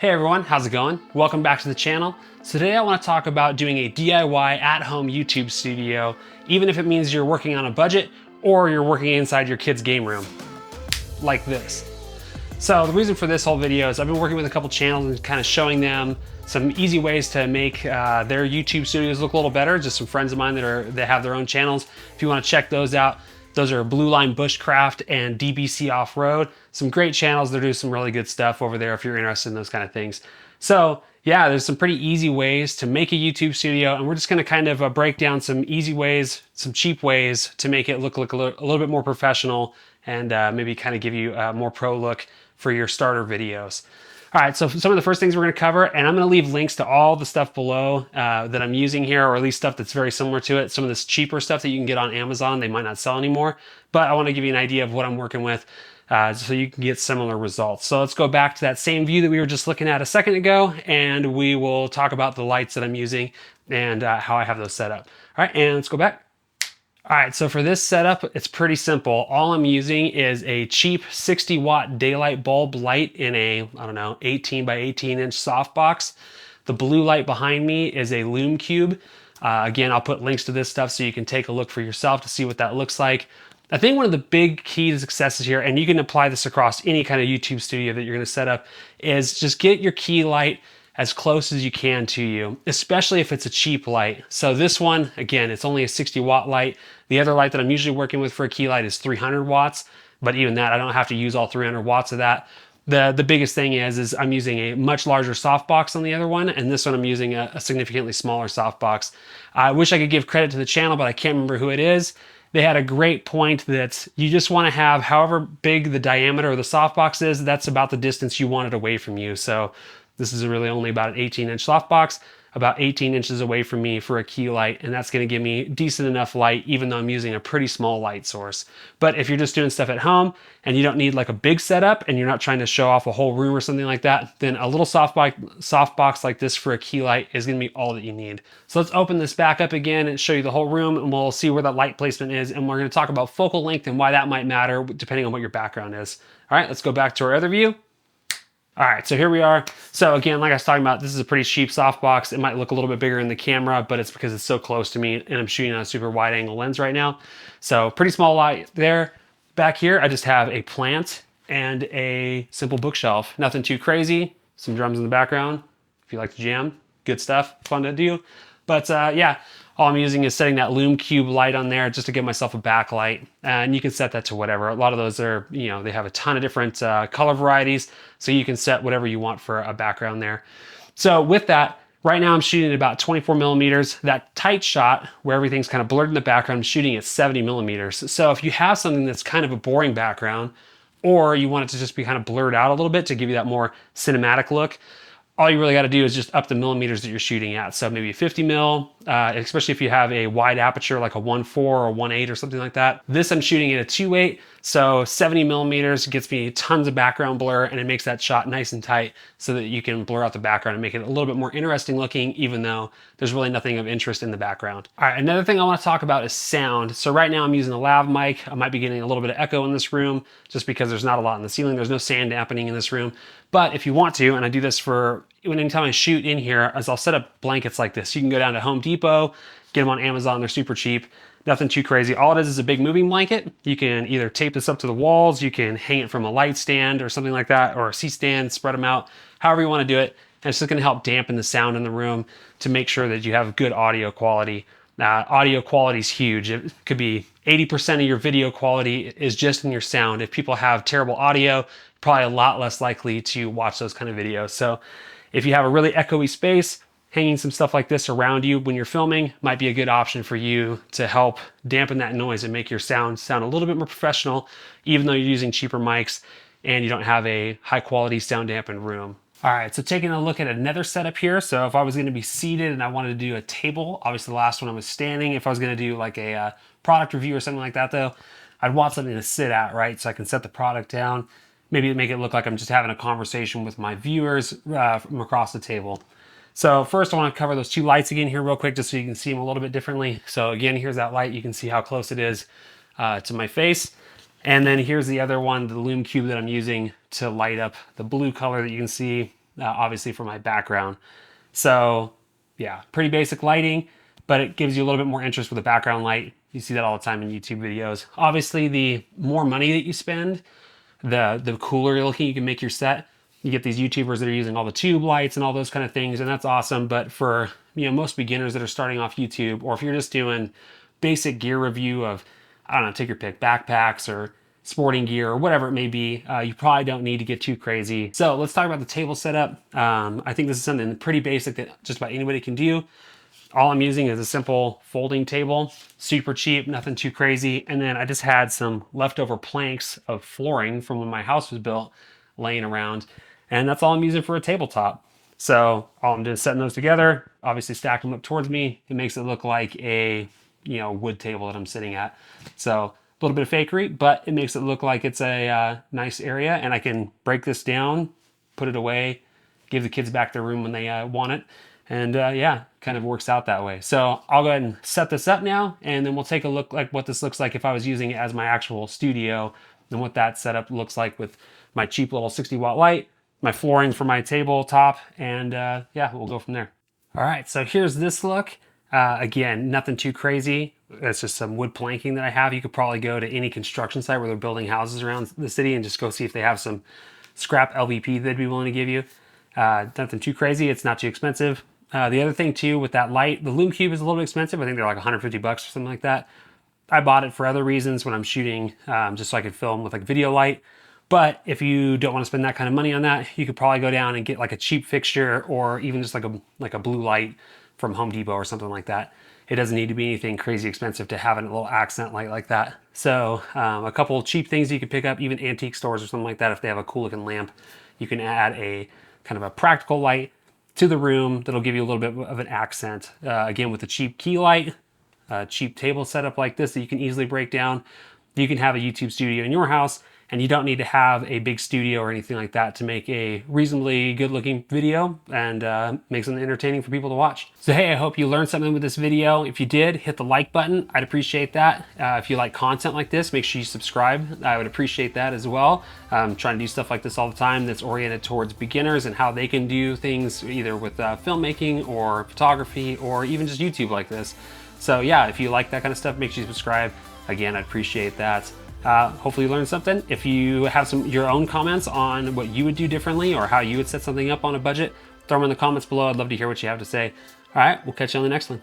Hey everyone, how's it going? Welcome back to the channel. So today I want to talk about doing a DIY at-home YouTube studio, even if it means you're working on a budget or you're working inside your kid's game room, like this. So the reason for this whole video is I've been working with a couple channels and kind of showing them some easy ways to make their YouTube studios look a little better. Just some friends of mine that have their own channels. If you want to check those out, those are Blue Line Bushcraft and DBC Off-Road. Some great channels. They're doing some really good stuff over there if you're interested in those kind of things. So yeah, there's some pretty easy ways to make a YouTube studio, and we're just going to kind of break down some easy ways, some cheap ways to make it look a little bit more professional and maybe kind of give you a more pro look for your starter videos. All right, so some of the first things we're going to cover, and I'm going to leave links to all the stuff below that I'm using here, or at least stuff that's very similar to it. Some of this cheaper stuff that you can get on Amazon, they might not sell anymore, but I want to give you an idea of what I'm working with so you can get similar results. So let's go back to that same view that we were just looking at a second ago, and we will talk about the lights that I'm using and how I have those set up. All right, and let's go back. All right, so for this setup, it's pretty simple. All I'm using is a cheap 60 watt daylight bulb light in a, I don't know, 18 by 18 inch softbox. The blue light behind me is a Lume Cube. Again, I'll put links to this stuff so you can take a look for yourself to see what that looks like. I think one of the big key to success here, and you can apply this across any kind of YouTube studio that you're gonna set up, is just get your key light as close as you can to you, especially if it's a cheap light. So this one, again, it's only a 60 watt light. The other light that I'm usually working with for a key light is 300 watts, but even that, I don't have to use all 300 watts of that. The biggest thing is I'm using a much larger softbox on the other one, and this one I'm using a significantly smaller softbox. I wish I could give credit to the channel, but I can't remember who it is. They had a great point that you just want to have however big the diameter of the softbox is, that's about the distance you want it away from you. So this is really only about an 18-inch softbox, about 18 inches away from me for a key light, and that's going to give me decent enough light even though I'm using a pretty small light source. But if you're just doing stuff at home and you don't need like a big setup and you're not trying to show off a whole room or something like that, then a little softbox like this for a key light is going to be all that you need. So let's open this back up again and show you the whole room, and we'll see where that light placement is, and we're going to talk about focal length and why that might matter depending on what your background is. All right, let's go back to our other view. All right, so here we are. So again, like I was talking about, this is a pretty cheap softbox. It might look a little bit bigger in the camera, but it's because it's so close to me and I'm shooting on a super wide angle lens right now. So pretty small light there. Back here, I just have a plant and a simple bookshelf. Nothing too crazy. Some drums in the background. If you like to jam, good stuff, fun to do. But yeah, all I'm using is setting that Lume Cube light on there just to give myself a backlight. And you can set that to whatever. A lot of those are, you know, they have a ton of different color varieties. So you can set whatever you want for a background there. So with that, right now I'm shooting at about 24 millimeters. That tight shot where everything's kind of blurred in the background, I'm shooting at 70 millimeters. So if you have something that's kind of a boring background, or you want it to just be kind of blurred out a little bit to give you that more cinematic look, all you really got to do is just up the millimeters that you're shooting at. So maybe 50 mil, especially if you have a wide aperture like a 1.4 or 1.8 or something like that. This I'm shooting at a 2.8, so 70 millimeters gets me tons of background blur, and it makes that shot nice and tight so that you can blur out the background and make it a little bit more interesting looking, even though there's really nothing of interest in the background. All right, another thing I want to talk about is sound. So right now I'm using a lav mic. I might be getting a little bit of echo in this room just because there's not a lot in the ceiling. There's no sand dampening in this room. But if you want to, and I do this for anytime I shoot in here, is I'll set up blankets like this. You can go down to Home Depot, get them on Amazon, they're super cheap. Nothing too crazy. All it is a big moving blanket. You can either tape this up to the walls, you can hang it from a light stand or something like that, or a C-stand, spread them out, however you want to do it. And it's just going to help dampen the sound in the room to make sure that you have good audio quality. Audio quality is huge. It could be 80% of your video quality is just in your sound. If people have terrible audio, probably a lot less likely to watch those kind of videos. So if you have a really echoey space, hanging some stuff like this around you when you're filming might be a good option for you to help dampen that noise and make your sound a little bit more professional, even though you're using cheaper mics and you don't have a high quality sound dampened room. All right, so taking a look at another setup here. So if I was gonna be seated and I wanted to do a table, obviously the last one I was standing. If I was gonna do like a product review or something like that though, I'd want something to sit at, right? So I can set the product down, maybe make it look like I'm just having a conversation with my viewers from across the table. So first I want to cover those two lights again here real quick just so you can see them a little bit differently. So again, here's that light. You can see how close it is to my face. And then here's the other one, the Lume Cube that I'm using to light up the blue color that you can see obviously for my background. So yeah, pretty basic lighting, but it gives you a little bit more interest with the background light. You see that all the time in YouTube videos. Obviously, the more money that you spend, the cooler looking you can make your set. You get these YouTubers that are using all the tube lights and all those kind of things, and that's awesome. But for most beginners that are starting off YouTube, or if you're just doing basic gear review of, I don't know, take your pick, backpacks or sporting gear or whatever it may be, you probably don't need to get too crazy. So let's talk about the table setup. I think this is something pretty basic that just about anybody can do. All I'm using is a simple folding table, super cheap, nothing too crazy. And then I just had some leftover planks of flooring from when my house was built laying around. And that's all I'm using for a tabletop. So all I'm doing is setting those together, obviously stack them up towards me. It makes it look like a wood table that I'm sitting at. So a little bit of fakery, but it makes it look like it's a nice area, and I can break this down, put it away, give the kids back their room when they want it. And yeah, kind of works out that way. So I'll go ahead and set this up now, and then we'll take a look like what this looks like if I was using it as my actual studio, and what that setup looks like with my cheap little 60-watt light, my flooring for my tabletop, and yeah, we'll go from there. All right, so here's this look. Again, nothing too crazy. It's just some wood planking that I have. You could probably go to any construction site where they're building houses around the city and just go see if they have some scrap LVP they'd be willing to give you. Nothing too crazy. It's not too expensive. The other thing too with that light, the Lume Cube is a little bit expensive. I think they're like 150 bucks or something like that. I bought it for other reasons when I'm shooting, just so I could film with like video light. But if you don't want to spend that kind of money on that, you could probably go down and get like a cheap fixture, or even just like a blue light from Home Depot or something like that. It doesn't need to be anything crazy expensive to have a little accent light like that. So a couple of cheap things you could pick up, even antique stores or something like that, if they have a cool looking lamp, you can add a kind of a practical light to the room that'll give you a little bit of an accent. Again, with a cheap key light, a cheap table setup like this that you can easily break down, you can have a YouTube studio in your house, and you don't need to have a big studio or anything like that to make a reasonably good looking video and make something entertaining for people to watch. So hey, I hope you learned something with this video. If you did, hit the like button. I'd appreciate that. If you like content like this, make sure you subscribe. I would appreciate that as well. I'm trying to do stuff like this all the time that's oriented towards beginners and how they can do things either with filmmaking or photography or even just YouTube like this. So yeah, if you like that kind of stuff, make sure you subscribe. Again, I'd appreciate that. Hopefully you learned something. If you have your own comments on what you would do differently or how you would set something up on a budget, throw them in the comments below. I'd love to hear what you have to say. All right, we'll catch you on the next one.